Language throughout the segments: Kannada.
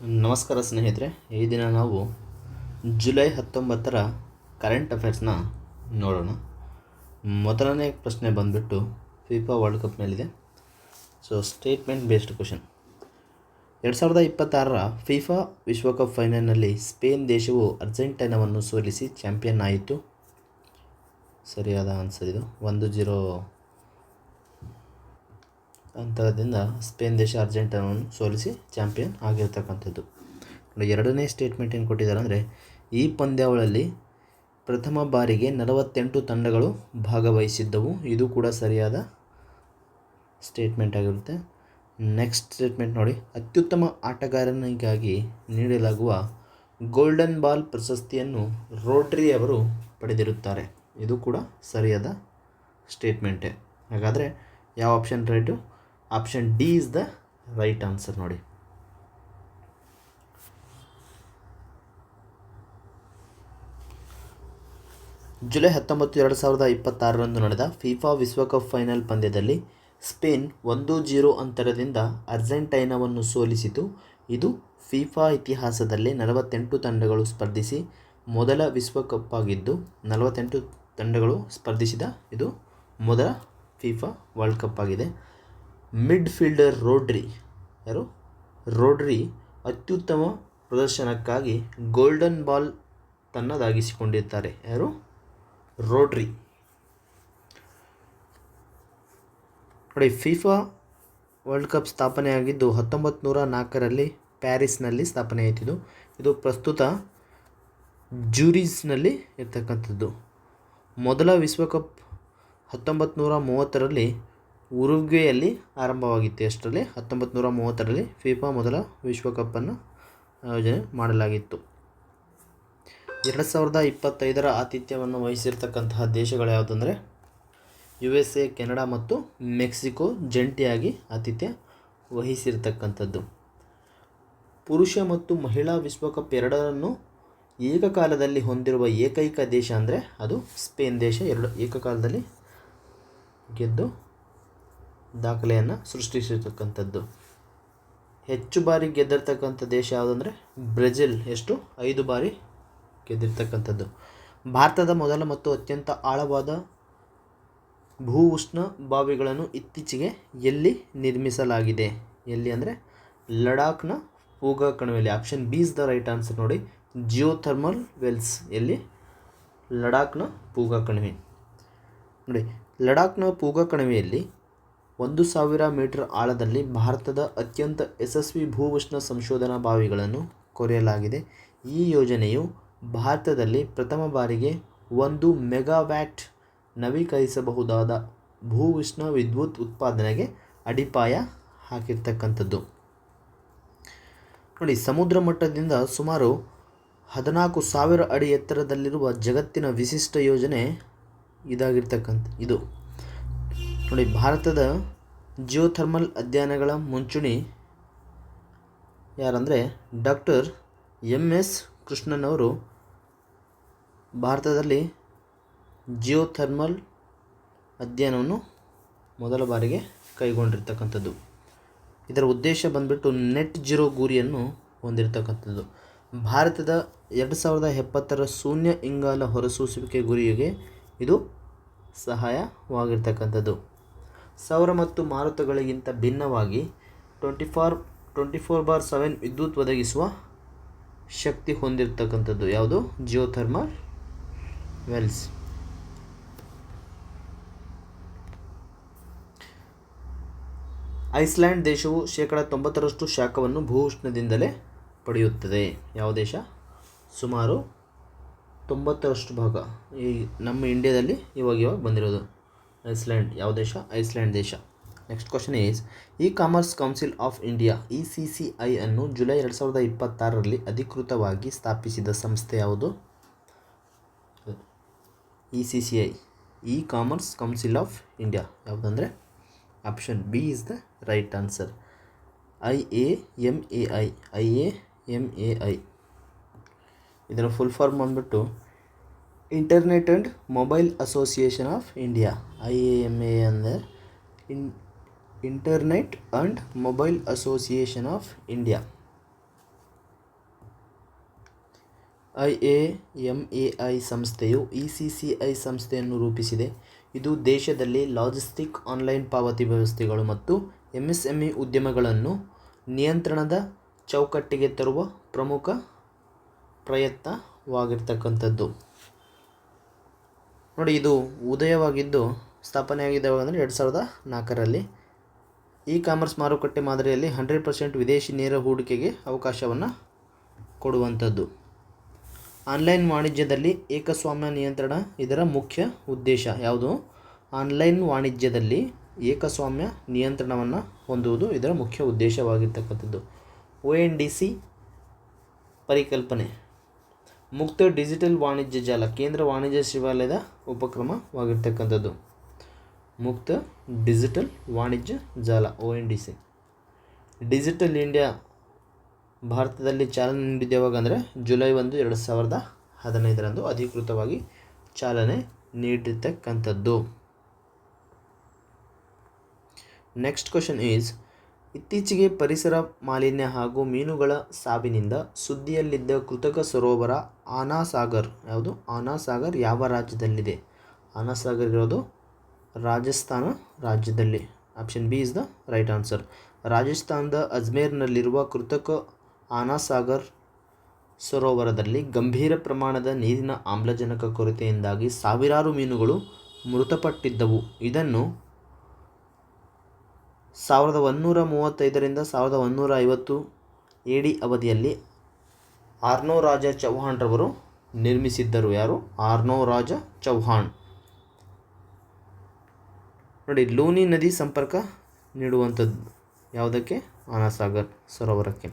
ನಮಸ್ಕಾರ ಸ್ನೇಹಿತರೆ, ಈ ದಿನ ನಾವು ಜುಲೈ 19ರ ಕರೆಂಟ್ ಅಫೇರ್ಸ್ನ ನೋಡೋಣ. ಮೊದಲನೇ ಪ್ರಶ್ನೆ ಬಂದುಬಿಟ್ಟು ಫಿಫಾ ವರ್ಲ್ಡ್ ಕಪ್ ಮೇಲಿದೆ. Statement based question. 2026ರ ಫಿಫಾ ವಿಶ್ವಕಪ್ ಫೈನಲ್ನಲ್ಲಿ ಸ್ಪೇನ್ ದೇಶವು ಅರ್ಜೆಂಟೈನಾವನ್ನು ಸೋಲಿಸಿ ಚಾಂಪಿಯನ್ ಆಯಿತು. ಸರಿಯಾದ ಆನ್ಸರ್ ಇದು. 1-0 ಅಂತರದಿಂದ ಸ್ಪೇನ್ ದೇಶ ಅರ್ಜೆಂಟೈನಾವನ್ನು ಸೋಲಿಸಿ ಚಾಂಪಿಯನ್ ಆಗಿರ್ತಕ್ಕಂಥದ್ದು. ಎರಡನೇ ಸ್ಟೇಟ್ಮೆಂಟ್ ಏನು ಕೊಟ್ಟಿದ್ದಾರೆ ಅಂದರೆ, ಈ ಪಂದ್ಯಾವಳಿಯಲ್ಲಿ ಪ್ರಥಮ ಬಾರಿಗೆ 48 ತಂಡಗಳು ಭಾಗವಹಿಸಿದ್ದವು. ಇದು ಕೂಡ ಸರಿಯಾದ ಸ್ಟೇಟ್ಮೆಂಟ್ ಆಗಿರುತ್ತೆ. ನೆಕ್ಸ್ಟ್ ಸ್ಟೇಟ್ಮೆಂಟ್ ನೋಡಿ, ಅತ್ಯುತ್ತಮ ಆಟಗಾರನಿಗಾಗಿ ನೀಡಲಾಗುವ ಗೋಲ್ಡನ್ ಬಾಲ್ ಪ್ರಶಸ್ತಿಯನ್ನು ರೋಡ್ರಿ ಅವರು ಪಡೆದಿರುತ್ತಾರೆ. ಇದು ಕೂಡ ಸರಿಯಾದ ಸ್ಟೇಟ್ಮೆಂಟೇ. ಹಾಗಾದರೆ ಯಾವ option right? Option D is the right answer. ನೋಡಿ, ಜುಲೈ 19, 2026ರಂದು ನಡೆದ ಫಿಫಾ ವಿಶ್ವಕಪ್ ಫೈನಲ್ ಪಂದ್ಯದಲ್ಲಿ ಸ್ಪೇನ್ 1-0 ಅಂತರದಿಂದ ಅರ್ಜೆಂಟೈನಾವನ್ನು ಸೋಲಿಸಿತು. ಇದು ಫಿಫಾ ಇತಿಹಾಸದಲ್ಲೇ 48 ತಂಡಗಳು ಸ್ಪರ್ಧಿಸಿ ಮೊದಲ ವಿಶ್ವಕಪ್ ಆಗಿದ್ದು, 48 ತಂಡಗಳು ಸ್ಪರ್ಧಿಸಿದ ಇದು ಮೊದಲ ಫಿಫಾ ವರ್ಲ್ಡ್ ಕಪ್ ಆಗಿದೆ. ಮಿಡ್ಫೀಲ್ಡರ್ ರೋಡ್ರಿ ಅತ್ಯುತ್ತಮ ಪ್ರದರ್ಶನಕ್ಕಾಗಿ ಗೋಲ್ಡನ್ ಬಾಲ್ ತನ್ನದಾಗಿಸಿಕೊಂಡಿದ್ದಾರೆ. ಯಾರು? ರೋಡ್ರಿ. ನೋಡಿ, ಫಿಫಾ ವರ್ಲ್ಡ್ ಕಪ್ ಸ್ಥಾಪನೆಯಾಗಿದ್ದು 1904ರಲ್ಲಿ ಪ್ಯಾರಿಸ್ನಲ್ಲಿ ಸ್ಥಾಪನೆಯಾಯಿತು. ಇದು ಪ್ರಸ್ತುತ ಜ್ಯೂರಿಚ್ನಲ್ಲಿ ಇರ್ತಕ್ಕಂಥದ್ದು. ಮೊದಲ ವಿಶ್ವಕಪ್ 1930ರಲ್ಲಿ ಉರುಗ್ವೆಯಲ್ಲಿ ಆರಂಭವಾಗಿತ್ತು. ಎಷ್ಟರಲ್ಲಿ? 1930ರಲ್ಲಿ ಫಿಫಾ ಮೊದಲ ವಿಶ್ವಕಪ್ಪನ್ನು ಆಯೋಜನೆ ಮಾಡಲಾಗಿತ್ತು. 2025ರ ಆತಿಥ್ಯವನ್ನು ವಹಿಸಿರ್ತಕ್ಕಂತಹ ದೇಶಗಳು ಯಾವುದಂದರೆ USA, ಕೆನಡಾ ಮತ್ತು ಮೆಕ್ಸಿಕೋ ಜಂಟಿಯಾಗಿ ಆತಿಥ್ಯ ವಹಿಸಿರ್ತಕ್ಕಂಥದ್ದು. ಪುರುಷ ಮತ್ತು ಮಹಿಳಾ ವಿಶ್ವಕಪ್ ಎರಡರನ್ನು ಏಕಕಾಲದಲ್ಲಿ ಹೊಂದಿರುವ ಏಕೈಕ ದೇಶ ಅಂದರೆ ಅದು ಸ್ಪೇನ್ ದೇಶ. ಎರಡು ಏಕಕಾಲದಲ್ಲಿ ಗೆದ್ದು ದಾಖಲೆಯನ್ನು ಸೃಷ್ಟಿಸಿರ್ತಕ್ಕಂಥದ್ದು. ಹೆಚ್ಚು ಬಾರಿ ಗೆದ್ದಿರ್ತಕ್ಕಂಥ ದೇಶ ಯಾವುದಂದರೆ ಬ್ರೆಜಿಲ್. ಎಷ್ಟು? 5 ಬಾರಿ ಗೆದ್ದಿರ್ತಕ್ಕಂಥದ್ದು. ಭಾರತದ ಮೊದಲ ಮತ್ತು ಅತ್ಯಂತ ಆಳವಾದ ಭೂ ಉಷ್ಣ ಬಾವಿಗಳನ್ನು ಇತ್ತೀಚೆಗೆ ಎಲ್ಲಿ ನಿರ್ಮಿಸಲಾಗಿದೆ? ಎಲ್ಲಿ ಅಂದರೆ ಲಡಾಖ್ನ ಪೂಗಾ ಕಣಿವೆಯಲ್ಲಿ. Option B is the right answer. ನೋಡಿ, ಜಿಯೋಥರ್ಮಲ್ ವೆಲ್ಸ್. ಎಲ್ಲಿ? ಲಡಾಖ್ನ ಪೂಗಾ ಕಣಿವೆ. ನೋಡಿ, ಲಡಾಖ್ನ ಪೂಗಾ ಕಣಿವೆಯಲ್ಲಿ 1000 ಮೀಟರ್ ಆಳದಲ್ಲಿ ಭಾರತದ ಅತ್ಯಂತ ಯಶಸ್ವಿ ಭೂ ಉಷ್ಣ ಸಂಶೋಧನಾ ಬಾವಿಗಳನ್ನು ಕೊರೆಯಲಾಗಿದೆ. ಈ ಯೋಜನೆಯು ಭಾರತದಲ್ಲಿ ಪ್ರಥಮ ಬಾರಿಗೆ 1 ಮೆಗಾವ್ಯಾಟ್ ನವೀಕರಿಸಬಹುದಾದ ಭೂ ಉಷ್ಣ ವಿದ್ಯುತ್ ಉತ್ಪಾದನೆಗೆ ಅಡಿಪಾಯ ಹಾಕಿರ್ತಕ್ಕಂಥದ್ದು. ನೋಡಿ, ಸಮುದ್ರ ಮಟ್ಟದಿಂದ ಸುಮಾರು 14,000 ಅಡಿ ಎತ್ತರದಲ್ಲಿರುವ ಜಗತ್ತಿನ ವಿಶಿಷ್ಟ ಯೋಜನೆ ಇದು. ನೋಡಿ, ಭಾರತದ ಜಿಯೋಥರ್ಮಲ್ ಅಧ್ಯಯನಗಳ ಮುಂಚೂಣಿ ಯಾರಂದರೆ ಡಾಕ್ಟರ್ MS ಕೃಷ್ಣನ್ ಅವರು ಭಾರತದಲ್ಲಿ ಜಿಯೋಥರ್ಮಲ್ ಅಧ್ಯಯನವನ್ನು ಮೊದಲ ಬಾರಿಗೆ ಕೈಗೊಂಡಿರ್ತಕ್ಕಂಥದ್ದು. ಇದರ ಉದ್ದೇಶ ಬಂದ್ಬಿಟ್ಟು ನೆಟ್ ಜೀರೋ ಗುರಿಯನ್ನು ಹೊಂದಿರತಕ್ಕಂಥದ್ದು. ಭಾರತದ 2070ರ ಶೂನ್ಯ ಇಂಗಾಲ ಹೊರಸೂಸುವಿಕೆ ಗುರಿಗೆ ಇದು ಸಹಾಯವಾಗಿರ್ತಕ್ಕಂಥದ್ದು. ಸೌರ ಮತ್ತು ಮಾರುತಗಳಿಗಿಂತ ಭಿನ್ನವಾಗಿ 24/7 ವಿದ್ಯುತ್ ಒದಗಿಸುವ ಶಕ್ತಿ ಹೊಂದಿರತಕ್ಕಂಥದ್ದು. ಯಾವುದು? Geothermal Wells. ಐಸ್ಲ್ಯಾಂಡ್ ದೇಶವು 90% ಶಾಖವನ್ನು ಭೂ ಉಷ್ಣದಿಂದಲೇ ಪಡೆಯುತ್ತದೆ. ಯಾವ ದೇಶ? ಸುಮಾರು 90% ಭಾಗ ಈ ನಮ್ಮ ಇಂಡಿಯಾದಲ್ಲಿ ಇವಾಗ ಬಂದಿರೋದು ಐಸ್ಲ್ಯಾಂಡ್. ಯಾವ ದೇಶ? ಐಸ್ಲ್ಯಾಂಡ್ ದೇಶ. Next question is, e commerce council of India ECCI ಅನ್ನು ಜುಲೈ 2026ರಲ್ಲಿ ಅಧಿಕೃತವಾಗಿ ಸ್ಥಾಪಿಸಿದ ಸಂಸ್ಥೆ ಯಾವುದು? ECCI, e commerce council of India. ಯಾವುದಂದರೆ option B is the right answer. IAMAI. ಇದರ ಫುಲ್ ಫಾರ್ಮ್ ಬಂದ್ಬಿಟ್ಟು internet and mobile association of India. IAMAI ಅಂದರೆ internet and mobile association of India. IAMAI ಸಂಸ್ಥೆಯು ECCI ಸಂಸ್ಥೆಯನ್ನು ರೂಪಿಸಿದೆ. ಇದು ದೇಶದಲ್ಲಿ ಲಾಜಿಸ್ಟಿಕ್ ಆನ್ಲೈನ್ ಪಾವತಿ ವ್ಯವಸ್ಥೆಗಳು ಮತ್ತು MSME ಉದ್ಯಮಗಳನ್ನು ನಿಯಂತ್ರಣದ ಚೌಕಟ್ಟಿಗೆ ತರುವ ಪ್ರಮುಖ ಪ್ರಯತ್ನವಾಗಿರ್ತಕ್ಕಂಥದ್ದು. ನೋಡಿ, ಇದು ಉದಯವಾಗಿದ್ದು ಸ್ಥಾಪನೆಯಾಗಿದೆ ಅಂದರೆ 2004ರಲ್ಲಿ. ಕಾಮರ್ಸ್ ಮಾರುಕಟ್ಟೆ ಮಾದರಿಯಲ್ಲಿ 100% ವಿದೇಶಿ ನೇರ ಹೂಡಿಕೆಗೆ ಅವಕಾಶವನ್ನು ಕೊಡುವಂಥದ್ದು. ಆನ್ಲೈನ್ ವಾಣಿಜ್ಯದಲ್ಲಿ ಏಕಸ್ವಾಮ್ಯ ನಿಯಂತ್ರಣ ಇದರ ಮುಖ್ಯ ಉದ್ದೇಶ. ಯಾವುದು? ಆನ್ಲೈನ್ ವಾಣಿಜ್ಯದಲ್ಲಿ ಏಕಸ್ವಾಮ್ಯ ನಿಯಂತ್ರಣವನ್ನು ಹೊಂದುವುದು ಇದರ ಮುಖ್ಯ ಉದ್ದೇಶವಾಗಿರ್ತಕ್ಕಂಥದ್ದು. ONDC ಪರಿಕಲ್ಪನೆ ಮುಕ್ತ ಡಿಜಿಟಲ್ ವಾಣಿಜ್ಯ ಜಾಲ ಕೇಂದ್ರ ವಾಣಿಜ್ಯ ಸಚಿವಾಲಯದ ಉಪಕ್ರಮವಾಗಿರ್ತಕ್ಕಂಥದ್ದು. ಮುಕ್ತ ಡಿಜಿಟಲ್ ವಾಣಿಜ್ಯ ಜಾಲ ONDC. ಡಿಜಿಟಲ್ ಇಂಡಿಯಾ ಭಾರತದಲ್ಲಿ ಚಾಲನೆ ನೀಡಿದೆ ಯಾವಾಗ ಅಂದರೆ ಜುಲೈ 1, 2015 ಅಧಿಕೃತವಾಗಿ ಚಾಲನೆ ನೀಡಿರ್ತಕ್ಕಂಥದ್ದು. ನೆಕ್ಸ್ಟ್ ಕ್ವಶನ್ ಈಸ್, ಇತ್ತೀಚೆಗೆ ಪರಿಸರ ಮಾಲಿನ್ಯ ಹಾಗೂ ಮೀನುಗಳ ಸಾವಿನಿಂದ ಸುದ್ದಿಯಲ್ಲಿದ್ದ ಕೃತಕ ಸರೋವರ ಆನಾಸಾಗರ್ ಯಾವುದು? ಆನಾಸಾಗರ್ ಯಾವ ರಾಜ್ಯದಲ್ಲಿದೆ? ಆನಾಸಾಗರ್ ಇರೋದು ರಾಜಸ್ಥಾನ ರಾಜ್ಯದಲ್ಲಿ. Option B is the right answer. ರಾಜಸ್ಥಾನದ ಅಜ್ಮೇರ್ನಲ್ಲಿರುವ ಕೃತಕ ಆನಾಸಾಗರ್ ಸರೋವರದಲ್ಲಿ ಗಂಭೀರ ಪ್ರಮಾಣದ ನೀರಿನ ಆಮ್ಲಜನಕ ಕೊರತೆಯಿಂದಾಗಿ ಸಾವಿರಾರು ಮೀನುಗಳು ಮೃತಪಟ್ಟಿದ್ದವು. ಇದನ್ನು 1135ರಿಂದ 1150 AD ಅವಧಿಯಲ್ಲಿ ಆರ್ನೋ ರಾಜ ಚೌಹಾಣ್ರವರು ನಿರ್ಮಿಸಿದ್ದರು. ಯಾರು? ಆರ್ನೋ ರಾಜ ಚೌಹಾಣ್. ನೋಡಿ, ಲೂನಿ ನದಿ ಸಂಪರ್ಕ ನೀಡುವಂಥದ್ದು ಯಾವುದಕ್ಕೆ? ಆನಾಸಾಗರ್ ಸರೋವರಕ್ಕೆ.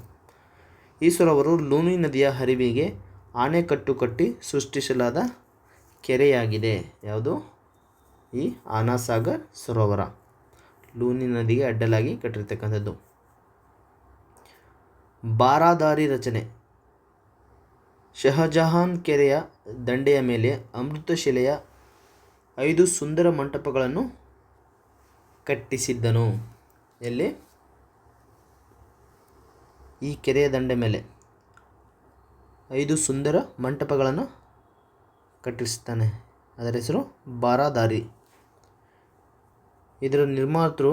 ಈ ಸರೋವರವು ಲೂನಿ ನದಿಯ ಹರಿವಿಗೆ ಆಣೆಕಟ್ಟು ಕಟ್ಟಿ ಸೃಷ್ಟಿಸಲಾದ ಕೆರೆಯಾಗಿದೆ. ಯಾವುದು? ಈ ಆನಾಸಾಗರ್ ಸರೋವರ ಲೂನಿ ನದಿಗೆ ಅಡ್ಡಲಾಗಿ ಕಟ್ಟಿರ್ತಕ್ಕಂಥದ್ದು. ಬಾರಾದಾರಿ ರಚನೆ ಶಹಜಹಾನ್ ಕೆರೆಯ ದಂಡೆಯ ಮೇಲೆ ಅಮೃತಶಿಲೆಯ 5 ಸುಂದರ ಮಂಟಪಗಳನ್ನು ಕಟ್ಟಿಸಿದ್ದನು. ಎಲ್ಲಿ? ಈ ಕೆರೆಯ ದಂಡೆ ಮೇಲೆ 5 ಸುಂದರ ಮಂಟಪಗಳನ್ನು ಕಟ್ಟಿಸ್ತಾನೆ. ಅದರ ಹೆಸರು ಬಾರಾದಾರಿ. ಇದರ ನಿರ್ಮಾತೃ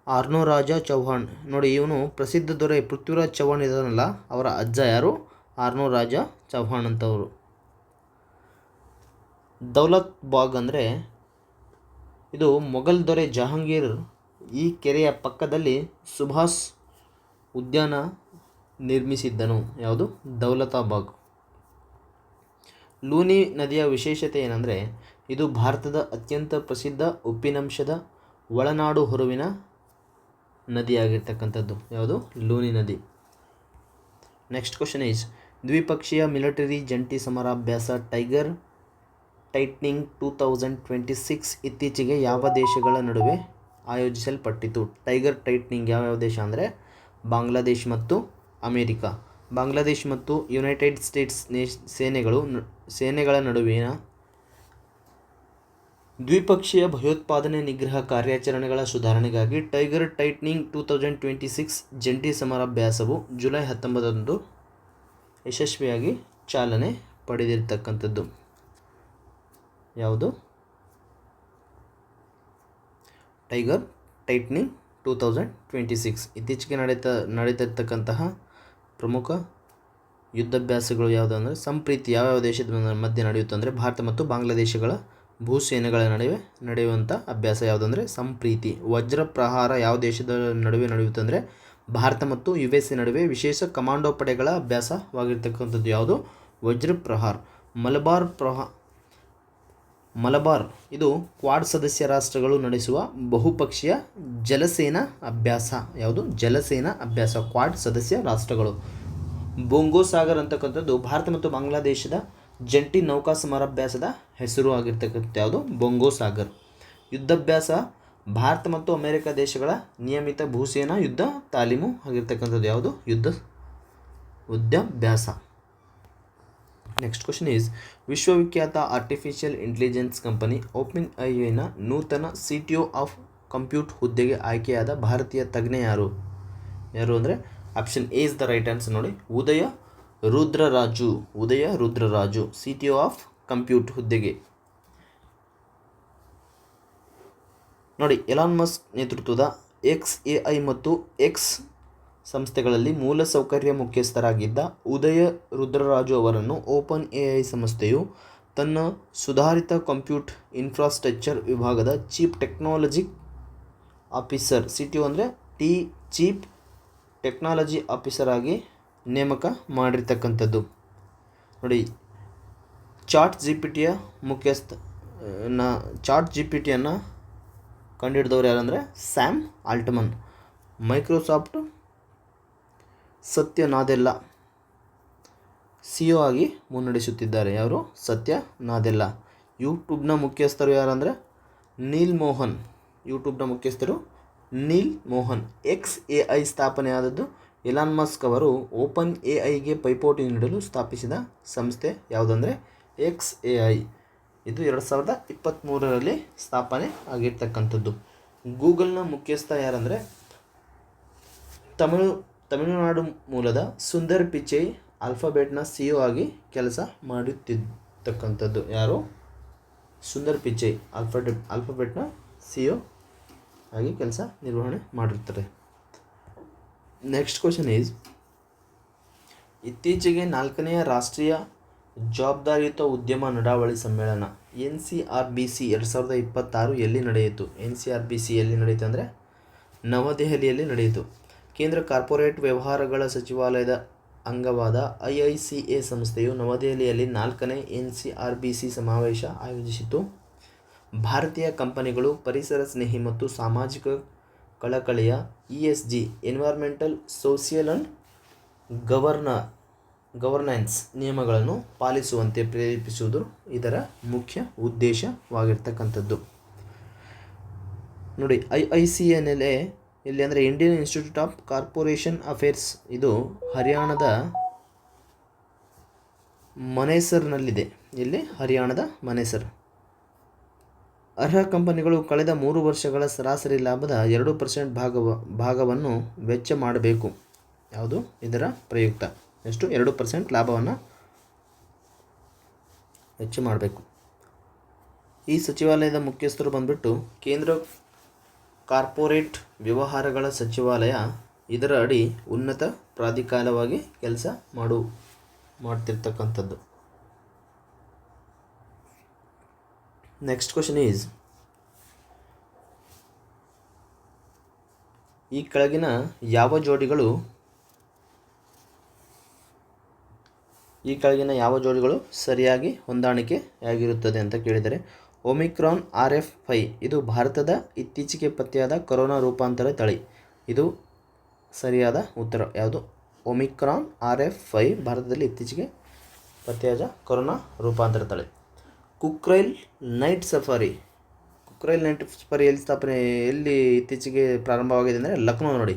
ಆರ್ನೋ ರಾಜ ಚೌಹಾಣ್. ನೋಡಿ, ಇವನು ಪ್ರಸಿದ್ಧ ದೊರೆ ಪೃಥ್ವಿರಾಜ್ ಚೌಹಾಣ್ ಇದಾನಲ್ಲ, ಅವರ ಅಜ್ಜ ಯಾರು? ಆರ್ನೋ ರಾಜ ಚೌಹಾಣ್ ಅಂತವರು. ದೌಲತ್ ಬಾಗ್ ಅಂದರೆ ಇದು ಮೊಘಲ್ ದೊರೆ ಜಹಾಂಗೀರ್ ಈ ಕೆರೆಯ ಪಕ್ಕದಲ್ಲಿ ಸುಭಾಷ್ ಉದ್ಯಾನ ನಿರ್ಮಿಸಿದ್ದನು. ಯಾವುದು? ದೌಲತಾಬಾಗ್. ಲೂನಿ ನದಿಯ ವಿಶೇಷತೆ ಏನಂದರೆ ಇದು ಭಾರತದ ಅತ್ಯಂತ ಪ್ರಸಿದ್ಧ ಉಪ್ಪಿನಂಶದ ಒಳನಾಡು ಹೊರುವಿನ ನದಿಯಾಗಿರ್ತಕ್ಕಂಥದ್ದು. ಯಾವುದು? ಲೂನಿ ನದಿ. ನೆಕ್ಸ್ಟ್ ಕ್ವಶನ್ ಈಸ್, ದ್ವಿಪಕ್ಷೀಯ ಮಿಲಿಟರಿ ಜಂಟಿ ಸಮರಾಭ್ಯಾಸ ಟೈಗರ್ ಟೈಟ್ನಿಂಗ್ 2026 ಇತ್ತೀಚೆಗೆ ಯಾವ ದೇಶಗಳ ನಡುವೆ ಆಯೋಜಿಸಲ್ಪಟ್ಟಿತು? ಟೈಗರ್ ಟೈಟ್ನಿಂಗ್ ಯಾವ ದೇಶ ಅಂದರೆ ಬಾಂಗ್ಲಾದೇಶ್ ಮತ್ತು ಅಮೇರಿಕಾ. ಬಾಂಗ್ಲಾದೇಶ್ ಮತ್ತು ಯುನೈಟೆಡ್ ಸ್ಟೇಟ್ಸ್ ಸೇನೆಗಳ ನಡುವಿನ ದ್ವಿಪಕ್ಷೀಯ ಭಯೋತ್ಪಾದನೆ ನಿಗ್ರಹ ಕಾರ್ಯಾಚರಣೆಗಳ ಸುಧಾರಣೆಗಾಗಿ ಟೈಗರ್ ಟೈಟ್ನಿಂಗ್ 2026 ಜಂಟಿ ಸಮರಾಭ್ಯಾಸವು ಜುಲೈ 19 ಯಶಸ್ವಿಯಾಗಿ ಚಾಲನೆ ಪಡೆದಿರತಕ್ಕಂಥದ್ದು. ಯಾವುದು? ಟೈಗರ್ ಟೈಟ್ನಿಂಗ್ 2026 ಇತ್ತೀಚೆಗೆ ನಡೀತಿರ್ತಕ್ಕಂತಹ ಪ್ರಮುಖ ಯುದ್ಧಾಭ್ಯಾಸಗಳು ಯಾವುದು ಅಂದರೆ ಸಂಪ್ರೀತಿ ಯಾವ್ಯಾವ ದೇಶದ ಮಧ್ಯೆ ನಡೆಯುತ್ತೆ ಅಂದರೆ ಭಾರತ ಮತ್ತು ಬಾಂಗ್ಲಾದೇಶಗಳ ಭೂಸೇನೆಗಳ ನಡುವೆ ನಡೆಯುವಂಥ ಅಭ್ಯಾಸ ಯಾವುದು ಅಂದರೆ ಸಂಪ್ರೀತಿ. ವಜ್ರ ಪ್ರಹಾರ ಯಾವ ದೇಶದ ನಡುವೆ ನಡೆಯುತ್ತೆ ಅಂದರೆ ಭಾರತ ಮತ್ತು USA ನಡುವೆ ವಿಶೇಷ ಕಮಾಂಡೋ ಪಡೆಗಳ ಅಭ್ಯಾಸವಾಗಿರ್ತಕ್ಕಂಥದ್ದು. ಯಾವುದು? ವಜ್ರ ಪ್ರಹಾರ್. ಮಲಬಾರ್ ಇದು ಕ್ವಾಡ್ ಸದಸ್ಯ ರಾಷ್ಟ್ರಗಳು ನಡೆಸುವ ಬಹುಪಕ್ಷೀಯ ಜಲಸೇನಾ ಅಭ್ಯಾಸ. ಯಾವುದು? ಜಲಸೇನಾ ಅಭ್ಯಾಸ, ಕ್ವಾಡ್ ಸದಸ್ಯ ರಾಷ್ಟ್ರಗಳು. ಬೊಂಗೋ ಸಾಗರ್ ಅಂತಕ್ಕಂಥದ್ದು ಭಾರತ ಮತ್ತು ಬಾಂಗ್ಲಾದೇಶದ ಜಂಟಿ ನೌಕಾ ಸಮರಾಭ್ಯಾಸದ ಹೆಸರು ಆಗಿರ್ತಕ್ಕಂಥ. ಯಾವುದು? ಬೊಂಗೋ ಸಾಗರ್. ಯುದ್ಧಾಭ್ಯಾಸ ಭಾರತ ಮತ್ತು ಅಮೆರಿಕ ದೇಶಗಳ ನಿಯಮಿತ ಭೂಸೇನಾ ಯುದ್ಧ ತಾಲೀಮು ಆಗಿರ್ತಕ್ಕಂಥದ್ದು. ಯಾವುದು? ಯುದ್ಧಾಭ್ಯಾಸ. ನೆಕ್ಸ್ಟ್ ಕ್ವಶನ್ ಈಸ್, ವಿಶ್ವವಿಖ್ಯಾತ ಆರ್ಟಿಫಿಷಿಯಲ್ ಇಂಟೆಲಿಜೆನ್ಸ್ ಕಂಪನಿ OpenAIನ ನೂತನ CTO ಆಫ್ ಕಂಪ್ಯೂಟ್ ಹುದ್ದೆಗೆ ಆಯ್ಕೆಯಾದ ಭಾರತೀಯ ತಜ್ಞ ಯಾರು? ಅಂದರೆ option A is the right answer. ನೋಡಿ, ಉದಯ್ ರುದ್ರರಾಜು, ಉದಯ ರುದ್ರರಾಜು CTO ಆಫ್ ಕಂಪ್ಯೂಟ್ ಹುದ್ದೆಗೆ. ನೋಡಿ, ಎಲಾನ್ ಮಸ್ಕ್ ನೇತೃತ್ವದ XAI ಮತ್ತು X ಸಂಸ್ಥೆಗಳಲ್ಲಿ ಮೂಲಸೌಕರ್ಯ ಮುಖ್ಯಸ್ಥರಾಗಿದ್ದ ಉದಯ ರುದ್ರರಾಜು ಅವರನ್ನು OpenAI ಸಂಸ್ಥೆಯು ತನ್ನ ಸುಧಾರಿತ ಕಂಪ್ಯೂಟ್ ಇನ್ಫ್ರಾಸ್ಟ್ರಕ್ಚರ್ ವಿಭಾಗದ ಚೀಫ್ ಟೆಕ್ನಾಲಜಿ ಆಫೀಸರ್, CTO ಅಂದರೆ ಚೀಫ್ ಟೆಕ್ನಾಲಜಿ ಆಫೀಸರ್ ಆಗಿ ನೇಮಕ ಮಾಡಿರ್ತಕ್ಕಂಥದ್ದು. ನೋಡಿ, ಚಾಟ್ ಜಿ ಪಿ ಟಿಯನ್ನು ಕಂಡುಹಿಡಿದವರು ಯಾರಂದರೆ Sam Altman. Microsoft Satya Nadella CEO ಆಗಿ ಮುನ್ನಡೆಸುತ್ತಿದ್ದಾರೆ. ಯಾರು? ಸತ್ಯ ನಾದೆಲ್ಲ. ಯೂಟ್ಯೂಬ್ನ ಮುಖ್ಯಸ್ಥರು ಯಾರಂದರೆ ನೀಲ್ ಮೋಹನ್. XAI ಸ್ಥಾಪನೆಯಾದದ್ದು ಎಲಾನ್ ಮಸ್ಕ್ ಅವರು OpenAIಗೆ ಪೈಪೋಟಿ ನೀಡಲು ಸ್ಥಾಪಿಸಿದ ಸಂಸ್ಥೆ ಯಾವುದಂದರೆ XAI. ಇದು 2023ರಲ್ಲಿ ಸ್ಥಾಪನೆ ಆಗಿರ್ತಕ್ಕಂಥದ್ದು. ಗೂಗಲ್ನ ಮುಖ್ಯಸ್ಥ ಯಾರಂದರೆ ತಮಿಳುನಾಡು ಮೂಲದ ಸುಂದರ್ ಪಿಚೈ ಆಲ್ಫಾಬೆಟ್ನ CEO ಆಗಿ ಕೆಲಸ ಮಾಡುತ್ತಿರ್ತಕ್ಕಂಥದ್ದು. ಯಾರು? ಸುಂದರ್ ಪಿಚೈ ಆಲ್ಫಾಬೆಟ್ನ CEO ಆಗಿ ಕೆಲಸ ನಿರ್ವಹಣೆ ಮಾಡಿರ್ತಾರೆ. ನೆಕ್ಸ್ಟ್ ಕ್ವಶನ್ ಈಸ್, ಇತ್ತೀಚೆಗೆ 4ನೇ ರಾಷ್ಟ್ರೀಯ ಜವಾಬ್ದಾರಿಯುತ ಉದ್ಯಮ ನಡಾವಳಿ ಸಮ್ಮೇಳನ NCRBC 2026 ಎಲ್ಲಿ ನಡೆಯಿತು? NCRBC ಎಲ್ಲಿ ನಡೆಯಿತು ಅಂದರೆ ನವದೆಹಲಿಯಲ್ಲಿ ನಡೆಯಿತು. ಕೇಂದ್ರ ಕಾರ್ಪೊರೇಟ್ ವ್ಯವಹಾರಗಳ ಸಚಿವಾಲಯದ ಅಂಗವಾದ IICA ಸಂಸ್ಥೆಯು ನವದೆಹಲಿಯಲ್ಲಿ 4ನೇ NCRBC ಸಮಾವೇಶ ಆಯೋಜಿಸಿತು. ಭಾರತೀಯ ಕಂಪನಿಗಳು ಪರಿಸರ ಸ್ನೇಹಿ ಮತ್ತು ಸಾಮಾಜಿಕ ಕಳಕಳಿಯ ESG environmental, social and governance ನಿಯಮಗಳನ್ನು ಪಾಲಿಸುವಂತೆ ಪ್ರೇರೇಪಿಸುವುದು ಇದರ ಮುಖ್ಯ ಉದ್ದೇಶವಾಗಿರ್ತಕ್ಕಂಥದ್ದು. ನೋಡಿ, IICA ಎಲ್ಲಿ ಅಂದರೆ Indian institute of corporation affairs. ಇದು ಹರಿಯಾಣದ ಮನೇಸರ್ನಲ್ಲಿದೆ. ಇಲ್ಲಿ ಹರಿಯಾಣದ ಮನೇಸರ್. ಅರ್ಹ ಕಂಪನಿಗಳು ಕಳೆದ 3 ವರ್ಷಗಳ ಸರಾಸರಿ ಲಾಭದ 2% ಭಾಗವನ್ನು ವೆಚ್ಚ ಮಾಡಬೇಕು. ಯಾವುದು? ಇದರ ಪ್ರಯುಕ್ತ ಎಷ್ಟು? 2% ಲಾಭವನ್ನು ವೆಚ್ಚ ಮಾಡಬೇಕು. ಈ ಸಚಿವಾಲಯದ ಮುಖ್ಯಸ್ಥರು ಬಂದ್ಬಿಟ್ಟು ಕೇಂದ್ರ ಕಾರ್ಪೊರೇಟ್ ವ್ಯವಹಾರಗಳ ಸಚಿವಾಲಯ. ಇದರ ಅಡಿ ಉನ್ನತ ಪ್ರಾಧಿಕಾರವಾಗಿ ಕೆಲಸ ಮಾಡ್ತಿರ್ತಕ್ಕಂಥದ್ದು. ನೆಕ್ಸ್ಟ್ ಕ್ವಶನ್ ಈಸ್, ಈ ಕೆಳಗಿನ ಯಾವ ಜೋಡಿಗಳು ಸರಿಯಾಗಿ ಹೊಂದಾಣಿಕೆಯಾಗಿರುತ್ತದೆ ಅಂತ ಕೇಳಿದರೆ, ಒಮಿಕ್ರಾನ್ RF5 ಇದು ಭಾರತದ ಇತ್ತೀಚೆಗೆ ಪತ್ತೆಯಾದ ಕೊರೋನಾ ರೂಪಾಂತರ ತಳಿ. ಇದು ಸರಿಯಾದ ಉತ್ತರ. ಯಾವುದು? ಒಮಿಕ್ರಾನ್ RF5 ಭಾರತದಲ್ಲಿ ಇತ್ತೀಚೆಗೆ ಪತ್ತೆಯಾದ ಕೊರೋನಾ ರೂಪಾಂತರ ತಳಿ. ಕುಕ್ರೈಲ್ ನೈಟ್ ಸಫಾರಿ ಎಲ್ಲಿ ಇತ್ತೀಚೆಗೆ ಪ್ರಾರಂಭವಾಗಿದೆ ಅಂದರೆ ಲಕ್ನೋ. ನೋಡಿ,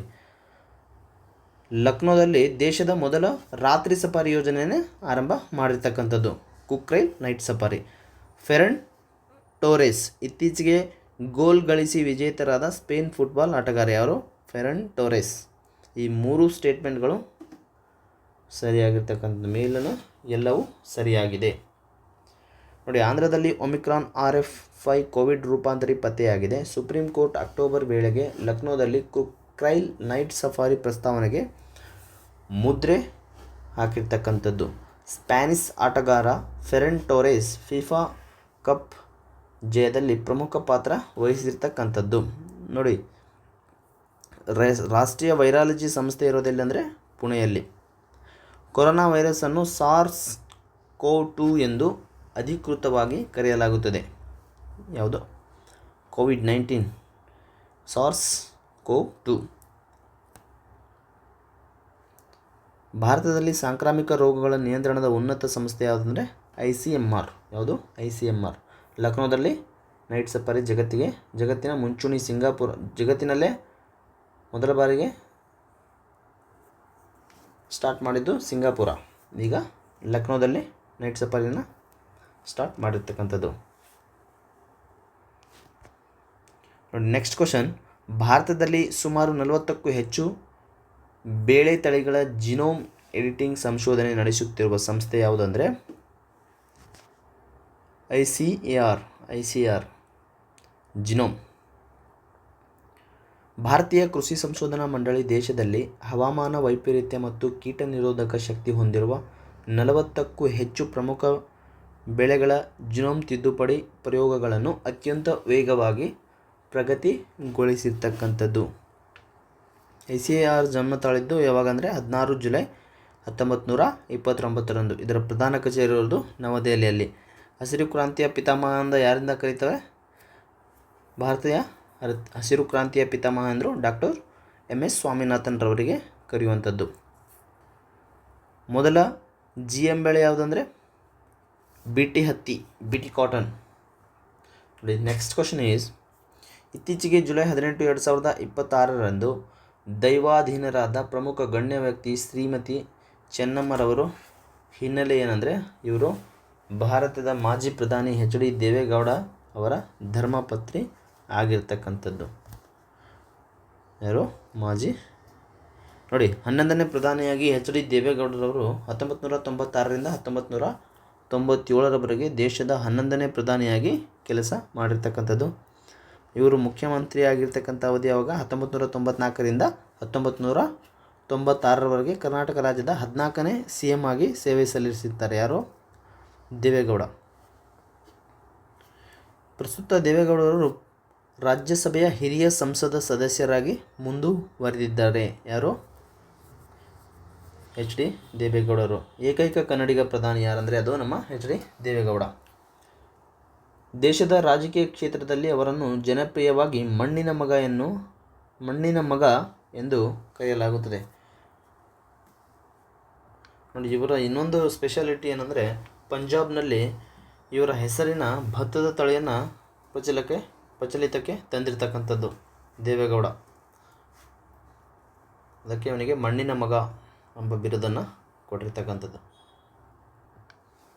ಲಕ್ನೋದಲ್ಲಿ ದೇಶದ ಮೊದಲ ರಾತ್ರಿ ಸಫಾರಿ ಯೋಜನೆಯನ್ನು ಆರಂಭ ಮಾಡಿರ್ತಕ್ಕಂಥದ್ದು ಕುಕ್ರೈಲ್ ನೈಟ್ ಸಫಾರಿ. ಫೆರನ್ ಟೋರೆಸ್ ಇತ್ತೀಚೆಗೆ ಗೋಲ್ ಗಳಿಸಿ ವಿಜೇತರಾದ ಸ್ಪೇನ್ ಫುಟ್ಬಾಲ್ ಆಟಗಾರ. ಯಾರು? ಫೆರನ್ ಟೋರೆಸ್. ಈ 3 ಸ್ಟೇಟ್ಮೆಂಟ್ಗಳು ಸರಿಯಾಗಿರ್ತಕ್ಕಂಥದ್ದು. ಮೇಲನ್ನು ಎಲ್ಲವೂ ಸರಿಯಾಗಿದೆ. ನೋಡಿ, ಆಂಧ್ರದಲ್ಲಿ ಒಮಿಕ್ರಾನ್ RF5 ಕೋವಿಡ್ ರೂಪಾಂತರಿ ಪತ್ತೆಯಾಗಿದೆ. ಸುಪ್ರೀಂ ಕೋರ್ಟ್ ಅಕ್ಟೋಬರ್ ವೇಳೆಗೆ ಲಕ್ನೋದಲ್ಲಿ ಕುಕ್ರೈಲ್ ನೈಟ್ ಸಫಾರಿ ಪ್ರಸ್ತಾವನೆಗೆ ಮುದ್ರೆ ಹಾಕಿರ್ತಕ್ಕಂಥದ್ದು. ಸ್ಪ್ಯಾನಿಷ್ ಆಟಗಾರ ಫೆರನ್ ಟೋರೆಸ್ ಫಿಫಾ ಕಪ್ ಜಯದಲ್ಲಿ ಪ್ರಮುಖ ಪಾತ್ರ ವಹಿಸಿರ್ತಕ್ಕಂಥದ್ದು. ನೋಡಿ, ರಾಷ್ಟ್ರೀಯ ವೈರಾಲಜಿ ಸಂಸ್ಥೆ ಇರೋದೆಲ್ಲಿ ಅಂದರೆ ಪುಣೆಯಲ್ಲಿ. ಕೊರೋನಾ ವೈರಸ್ಸನ್ನು SARS-CoV-2 ಎಂದು ಅಧಿಕೃತವಾಗಿ ಕರೆಯಲಾಗುತ್ತದೆ. ಯಾವುದು? COVID-19 SARS-CoV-2. ಭಾರತದಲ್ಲಿ ಸಾಂಕ್ರಾಮಿಕ ರೋಗಗಳ ನಿಯಂತ್ರಣದ ಉನ್ನತ ಸಂಸ್ಥೆ ಯಾವುದಂದರೆ ICMR. ಯಾವುದು? ICMR. ಲಕ್ನೋದಲ್ಲಿ ನೈಟ್ ಸಫಾರಿ ಜಗತ್ತಿನ ಮುಂಚೂಣಿ. ಜಗತ್ತಿನಲ್ಲೇ ಮೊದಲ ಬಾರಿಗೆ ಸ್ಟಾರ್ಟ್ ಮಾಡಿದ್ದು ಸಿಂಗಾಪುರ. ಈಗ ಲಕ್ನೋದಲ್ಲಿ ನೈಟ್ ಸಫಾರಿನ ಸ್ಟಾರ್ಟ್ ಮಾಡಿರ್ತಕ್ಕಂಥದ್ದು. ನೋಡಿ, ನೆಕ್ಸ್ಟ್ ಕ್ವಶನ್, ಭಾರತದಲ್ಲಿ ಸುಮಾರು 40ಕ್ಕೂ ಹೆಚ್ಚು ಬೇಳೆ ತಳಿಗಳ ಜಿನೋಮ್ ಎಡಿಟಿಂಗ್ ಸಂಶೋಧನೆ ನಡೆಸುತ್ತಿರುವ ಸಂಸ್ಥೆ ಯಾವುದಂದರೆ ಐ.ಸಿ.ಎ.ಆರ್ ಜಿನೋಮ್. ಭಾರತೀಯ ಕೃಷಿ ಸಂಶೋಧನಾ ಮಂಡಳಿ ದೇಶದಲ್ಲಿ ಹವಾಮಾನ ವೈಪರೀತ್ಯ ಮತ್ತು ಕೀಟ ನಿರೋಧಕ ಶಕ್ತಿ ಹೊಂದಿರುವ 40ಕ್ಕೂ ಹೆಚ್ಚು ಪ್ರಮುಖ ಬೆಳೆಗಳ ಜಿನೋಮ್ ತಿದ್ದುಪಡಿ ಪ್ರಯೋಗಗಳನ್ನು ಅತ್ಯಂತ ವೇಗವಾಗಿ ಪ್ರಗತಿಗೊಳಿಸಿರ್ತಕ್ಕಂಥದ್ದು. ಐ.ಸಿ.ಎ.ಆರ್ ಜನ್ಮ ತಾಳಿದ್ದು ಯಾವಾಗ ಅಂದರೆ 16 ಜುಲೈ 1929. ಇದರ ಪ್ರಧಾನ ಕಚೇರಿ ಇರೋದು ನವದೆಹಲಿಯಲ್ಲಿ. ಹಸಿರು ಕ್ರಾಂತಿಯ ಪಿತಾಮಹ ಅಂತ ಯಾರಿಂದ ಕರೀತೇವೆ? ಭಾರತೀಯ ಹಸಿರು ಕ್ರಾಂತಿಯ ಪಿತಾಮಹ ಎಂದರು ಡಾಕ್ಟರ್ ಎಂ.ಎಸ್. ಸ್ವಾಮಿನಾಥನ್ ರವರಿಗೆ ಕರೆಯುವಂಥದ್ದು. ಮೊದಲ GM ಬೆಳೆ ಯಾವುದಂದರೆ B T cotton. Next question is, ಇತ್ತೀಚೆಗೆ ಜುಲೈ 18, 2026 ದೈವಾಧೀನರಾದ ಪ್ರಮುಖ ಗಣ್ಯ ವ್ಯಕ್ತಿ ಶ್ರೀಮತಿ ಚೆನ್ನಮ್ಮರವರು ಹಿನ್ನೆಲೆ ಏನಂದರೆ ಇವರು ಭಾರತದ ಮಾಜಿ ಪ್ರಧಾನಿ H.D. ದೇವೇಗೌಡ ಅವರ ಧರ್ಮಪತ್ನಿ ಆಗಿರ್ತಕ್ಕಂಥದ್ದು. ಯಾರು? ಮಾಜಿ ನೋಡಿ 11ನೇ ಪ್ರಧಾನಿಯಾಗಿ H.D. ದೇವೇಗೌಡರವರು 1996ರಿಂದ 1997ರವರೆಗೆ ದೇಶದ 11ನೇ ಪ್ರಧಾನಿಯಾಗಿ ಕೆಲಸ ಮಾಡಿರ್ತಕ್ಕಂಥದ್ದು. ಇವರು ಮುಖ್ಯಮಂತ್ರಿ ಆಗಿರ್ತಕ್ಕಂಥ ಅವಧಿ ಯಾವಾಗ? 1994ರಿಂದ 1996ರವರೆಗೆ ಕರ್ನಾಟಕ ರಾಜ್ಯದ 14ನೇ CM ಆಗಿ ಸೇವೆ ಸಲ್ಲಿಸಿದ್ದಾರೆ. ಯಾರು? ದೇವೇಗೌಡ. ಪ್ರಸ್ತುತ ದೇವೇಗೌಡರವರು ರಾಜ್ಯಸಭೆಯ ಹಿರಿಯ ಸಂಸದ ಸದಸ್ಯರಾಗಿ ಮುಂದುವರೆದಿದ್ದಾರೆ. ಯಾರು? H.D. ದೇವೇಗೌಡರು. ಏಕೈಕ ಕನ್ನಡಿಗ ಪ್ರಧಾನಿ ಯಾರಂದರೆ ಅದು ನಮ್ಮ H.D. ದೇವೇಗೌಡ. ದೇಶದ ರಾಜಕೀಯ ಕ್ಷೇತ್ರದಲ್ಲಿ ಅವರನ್ನು ಜನಪ್ರಿಯವಾಗಿ ಮಣ್ಣಿನ ಮಗ ಎಂದು ಕರೆಯಲಾಗುತ್ತದೆ. ನೋಡಿ, ಇವರ ಇನ್ನೊಂದು ಸ್ಪೆಷಾಲಿಟಿ ಏನಂದರೆ ಪಂಜಾಬ್ನಲ್ಲಿ ಇವರ ಹೆಸರಿನ ಭತ್ತದ ತಳಿಯನ್ನು ಪ್ರಚಲಿತಕ್ಕೆ ತಂದಿರತಕ್ಕಂಥದ್ದು ದೇವೇಗೌಡ. ಅದಕ್ಕೆ ಅವನಿಗೆ ಮಣ್ಣಿನ ಮಗ ಎಂಬ ಬಿರುದನ್ನು ಕೊಟ್ಟಿರ್ತಕ್ಕಂಥದ್ದು.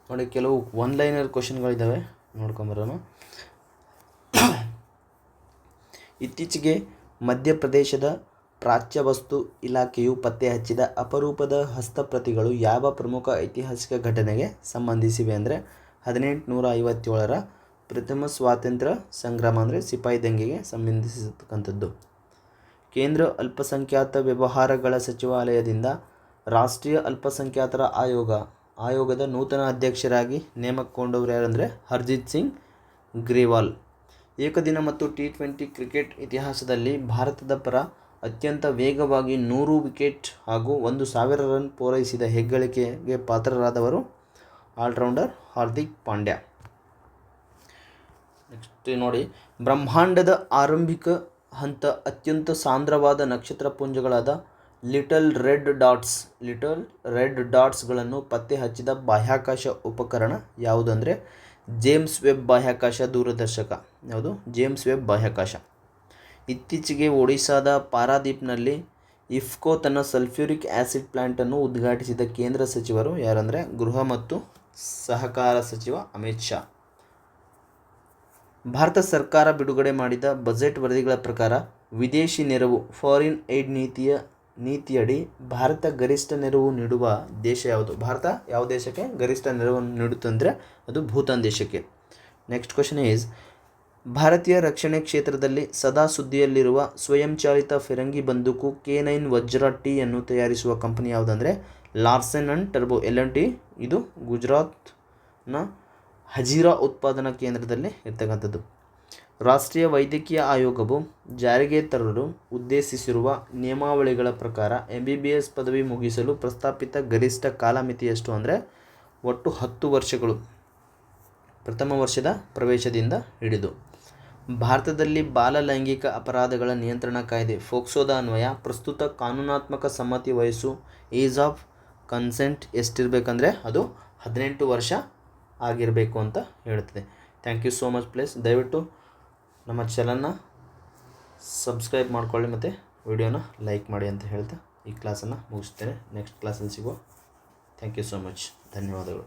ನೋಡಿ, ಕೆಲವು ಒನ್ ಲೈನರ್ ಕ್ವಶನ್ಗಳಿದ್ದಾವೆ, ನೋಡ್ಕೊಂಬರೋಣ. ಇತ್ತೀಚೆಗೆ ಮಧ್ಯಪ್ರದೇಶದ ಪ್ರಾಚ್ಯವಸ್ತು ಇಲಾಖೆಯು ಪತ್ತೆ ಹಚ್ಚಿದ ಅಪರೂಪದ ಹಸ್ತಪ್ರತಿಗಳು ಯಾವ ಪ್ರಮುಖ ಐತಿಹಾಸಿಕ ಘಟನೆಗೆ ಸಂಬಂಧಿಸಿವೆ ಅಂದರೆ 1857ರ ಪ್ರಥಮ ಸ್ವಾತಂತ್ರ್ಯ ಸಂಗ್ರಾಮ ಅಂದರೆ ಸಿಪಾಯಿ ದಂಗೆಗೆ ಸಂಬಂಧಿಸಿರ್ತಕ್ಕಂಥದ್ದು. ಕೇಂದ್ರ ಅಲ್ಪಸಂಖ್ಯಾತ ವ್ಯವಹಾರಗಳ ಸಚಿವಾಲಯದಿಂದ ರಾಷ್ಟ್ರೀಯ ಅಲ್ಪಸಂಖ್ಯಾತರ ಆಯೋಗದ ನೂತನ ಅಧ್ಯಕ್ಷರಾಗಿ ನೇಮಕಗೊಂಡವರು ಯಾರಂದರೆ ಹರ್ಜಿತ್ ಸಿಂಗ್ ಗ್ರೇವಾಲ್. ಏಕದಿನ ಮತ್ತು T20 ಕ್ರಿಕೆಟ್ ಇತಿಹಾಸದಲ್ಲಿ ಭಾರತದ ಪರ ಅತ್ಯಂತ ವೇಗವಾಗಿ 100 ವಿಕೆಟ್ ಹಾಗೂ 1000 ರನ್ ಪೂರೈಸಿದ ಹೆಗ್ಗಳಿಕೆಗೆ ಪಾತ್ರರಾದವರು ಆಲ್ರೌಂಡರ್ ಹಾರ್ದಿಕ್ ಪಾಂಡ್ಯ. ನೆಕ್ಸ್ಟ್ ನೋಡಿ, ಬ್ರಹ್ಮಾಂಡದ ಆರಂಭಿಕ ಹಂತ ಅತ್ಯಂತ ಸಾಂದ್ರವಾದ ನಕ್ಷತ್ರಪುಂಜಗಳಾದ ಲಿಟಲ್ ರೆಡ್ ಡಾಟ್ಸ್ಗಳನ್ನು ಪತ್ತೆ ಹಚ್ಚಿದ ಬಾಹ್ಯಾಕಾಶ ಉಪಕರಣ ಯಾವುದು ಅಂದರೆ ಜೇಮ್ಸ್ ವೆಬ್ ಬಾಹ್ಯಾಕಾಶ ದೂರದರ್ಶಕ. ಯಾವುದು? ಜೇಮ್ಸ್ ವೆಬ್ ಬಾಹ್ಯಾಕಾಶ. ಇತ್ತೀಚೆಗೆ ಒಡಿಶಾದ ಪಾರಾದೀಪ್ನಲ್ಲಿ ಇಫ್ಕೋ ತನ್ನ ಸಲ್ಫ್ಯೂರಿಕ್ ಆ್ಯಸಿಡ್ ಪ್ಲಾಂಟನ್ನು ಉದ್ಘಾಟಿಸಿದ ಕೇಂದ್ರ ಸಚಿವರು ಯಾರಂದರೆ ಗೃಹ ಮತ್ತು ಸಹಕಾರ ಸಚಿವ ಅಮಿತ್ ಶಾ. ಭಾರತ ಸರ್ಕಾರ ಬಿಡುಗಡೆ ಮಾಡಿದ ಬಜೆಟ್ ವರದಿಗಳ ಪ್ರಕಾರ ವಿದೇಶಿ ನೆರವು ಫಾರಿನ್ ಏಡ್ ನೀತಿಯಡಿ ಭಾರತ ಗರಿಷ್ಠ ನೆರವು ನೀಡುವ ದೇಶ ಯಾವುದು? ಭಾರತ ಯಾವ ದೇಶಕ್ಕೆ ಗರಿಷ್ಠ ನೆರವನ್ನು ನೀಡುತ್ತಂದರೆ ಅದು ಭೂತಾನ್ ದೇಶಕ್ಕೆ. ನೆಕ್ಸ್ಟ್ ಕ್ವಶನ್ ಈಸ್, ಭಾರತೀಯ ರಕ್ಷಣೆ ಕ್ಷೇತ್ರದಲ್ಲಿ ಸದಾ ಸುದ್ದಿಯಲ್ಲಿರುವ ಸ್ವಯಂಚಾಲಿತ ಫಿರಂಗಿ ಬಂದೂಕು K9 ವಜ್ರ T ಅನ್ನು ತಯಾರಿಸುವ ಕಂಪನಿ ಯಾವುದಂದರೆ ಲಾರ್ಸೆನ್ ಅಂಡ್ ಟರ್ಬೋ L&T. ಇದು ಗುಜರಾತ್ನ ಹಜೀರಾ ಉತ್ಪಾದನಾ ಕೇಂದ್ರದಲ್ಲಿ ಇರ್ತಕ್ಕಂಥದ್ದು. ರಾಷ್ಟ್ರೀಯ ವೈದ್ಯಕೀಯ ಆಯೋಗವು ಜಾರಿಗೆ ತರಲು ಉದ್ದೇಶಿಸಿರುವ ನಿಯಮಾವಳಿಗಳ ಪ್ರಕಾರ MBBS ಪದವಿ ಮುಗಿಸಲು ಪ್ರಸ್ತಾಪಿತ ಗರಿಷ್ಠ ಕಾಲಮಿತಿ ಎಷ್ಟು ಅಂದರೆ ಒಟ್ಟು 10 ವರ್ಷಗಳು, ಪ್ರಥಮ ವರ್ಷದ ಪ್ರವೇಶದಿಂದ ಹಿಡಿದು. ಭಾರತದಲ್ಲಿ ಬಾಲ ಲೈಂಗಿಕ ಅಪರಾಧಗಳ ನಿಯಂತ್ರಣ ಕಾಯ್ದೆ ಫೋಕ್ಸೋದ ಅನ್ವಯ ಪ್ರಸ್ತುತ ಕಾನೂನಾತ್ಮಕ ಸಮ್ಮತಿ ವಯಸ್ಸು ಏಜ್ ಆಫ್ ಕನ್ಸೆಂಟ್ ಎಷ್ಟಿರಬೇಕಂದ್ರೆ ಅದು 18 ವರ್ಷ ಆಗಿರಬೇಕು ಅಂತ ಹೇಳ್ತದೆ. Thank you so much. Please ದಯವಿಟ್ಟು ನಮ್ಮ ಚಾನಲ್ನ ಸಬ್ಸ್ಕ್ರೈಬ್ ಮಾಡ್ಕೊಳ್ಳಿ ಮತ್ತು ವಿಡಿಯೋನ ಲೈಕ್ ಮಾಡಿ ಅಂತ ಹೇಳ್ತಾ ಈ ಕ್ಲಾಸನ್ನು ಮುಗಿಸ್ತೇನೆ. ನೆಕ್ಸ್ಟ್ ಕ್ಲಾಸಲ್ಲಿ ಸಿಗುವ. Thank you so much. ಧನ್ಯವಾದಗಳು.